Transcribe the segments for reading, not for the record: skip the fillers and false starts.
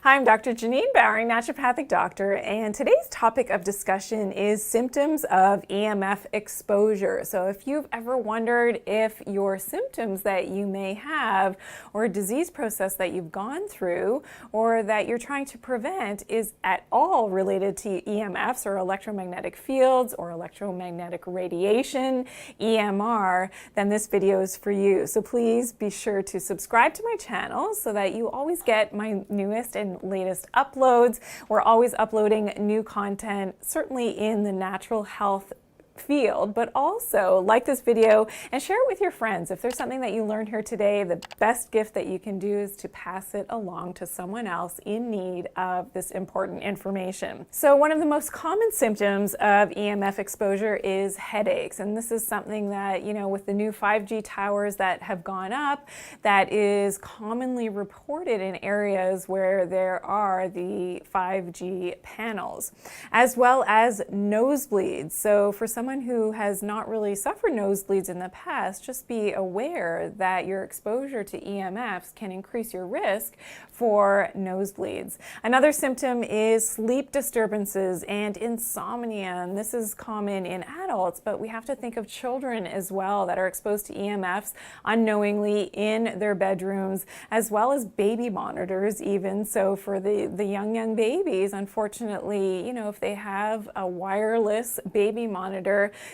Hi, I'm Dr. Janine Bowering, naturopathic doctor, and today's topic of discussion is symptoms of EMF exposure. So if you've ever wondered if your symptoms that you may have or a disease process that you've gone through or that you're trying to prevent is at all related to EMFs or electromagnetic fields or electromagnetic radiation, EMR, then this video is for you. So please be sure to subscribe to my channel so that you always get my newest and latest uploads. We're always uploading new content, certainly in the natural health field, but also like this video and share it with your friends. If there's something that you learned here today, the best gift that you can do is to pass it along to someone else in need of this important information. So one of the most common symptoms of EMF exposure is headaches, and this is something that, you know, with the new 5G towers that have gone up, that is commonly reported in areas where there are the 5G panels, as well as nosebleeds. So for someone who has not really suffered nosebleeds in the past, just be aware that your exposure to EMFs can increase your risk for nosebleeds. Another symptom is sleep disturbances and insomnia, and this is common in adults, but we have to think of children as well that are exposed to EMFs unknowingly in their bedrooms, as well as baby monitors even. So for the young babies, unfortunately, you know, if they have a wireless baby monitor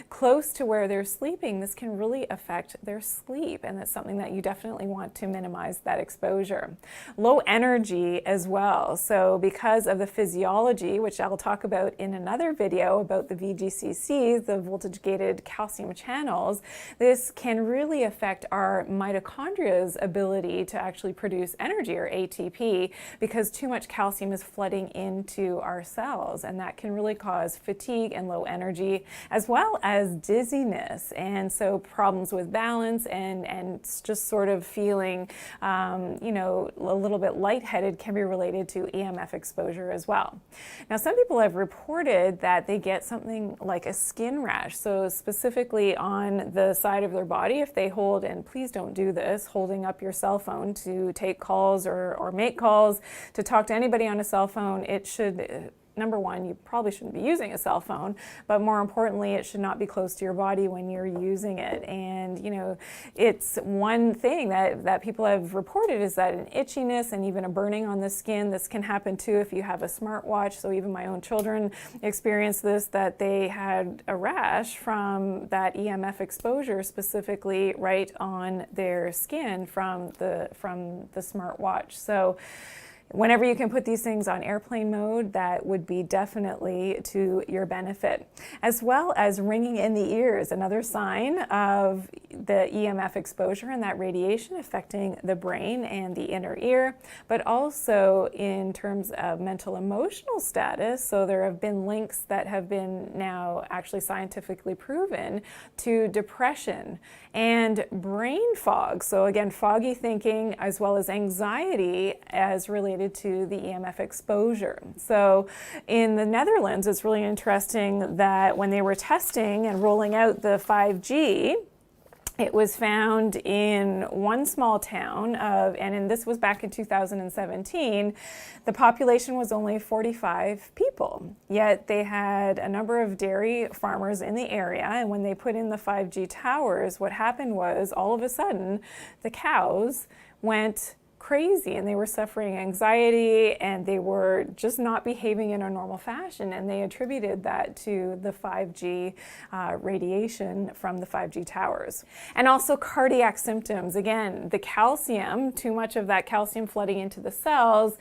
close to where they're sleeping, this can really affect their sleep, and that's something that you definitely want to minimize that exposure. Low energy as well. So because of the physiology, which I'll talk about in another video about the VGCCs, the voltage-gated calcium channels, this can really affect our mitochondria's ability to actually produce energy, or ATP, because too much calcium is flooding into our cells, and that can really cause fatigue and low energy, as well as dizziness, and so problems with balance and just sort of feeling, you know, a little bit lightheaded can be related to EMF exposure as well. Now, some people have reported that they get something like a skin rash, so specifically on the side of their body, if they hold, and please don't do this, holding up your cell phone to take calls or make calls, to talk to anybody on a cell phone, it should, number one, you probably shouldn't be using a cell phone, but more importantly, it should not be close to your body when you're using it. And, you know, it's one thing that people have reported is that an itchiness and even a burning on the skin. This can happen too if you have a smartwatch. So even my own children experienced this, that they had a rash from that EMF exposure, specifically right on their skin from the smartwatch. So whenever you can put these things on airplane mode, that would be definitely to your benefit. As well as ringing in the ears, another sign of the EMF exposure and that radiation affecting the brain and the inner ear, but also in terms of mental emotional status. So there have been links that have been now actually scientifically proven to depression and brain fog. So again, foggy thinking as well as anxiety as related to the EMF exposure. So in the Netherlands, it's really interesting that when they were testing and rolling out the 5G, it was found in one small town and this was back in 2017, the population was only 45 people. Yet they had a number of dairy farmers in the area, and when they put in the 5G towers, what happened was all of a sudden the cows went crazy and they were suffering anxiety and they were just not behaving in a normal fashion, and they attributed that to the 5G radiation from the 5G towers. And also cardiac symptoms. Again, the calcium, too much of that calcium flooding into the cells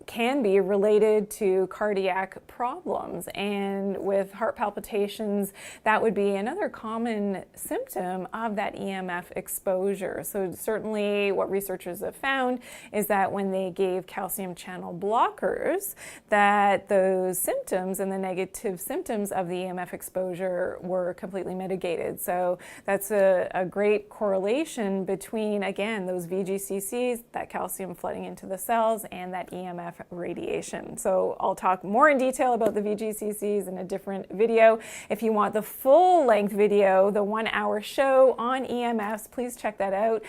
can be related to cardiac problems, and with heart palpitations, that would be another common symptom of that EMF exposure. So certainly what researchers have found is that when they gave calcium channel blockers, that those symptoms and the negative symptoms of the EMF exposure were completely mitigated. So that's a great correlation between, again, those VGCCs, that calcium flooding into the cells, and that EMF radiation. So I'll talk more in detail about the VGCCs in a different video. If you want the full-length video, the 1-hour show on EMFs, please check that out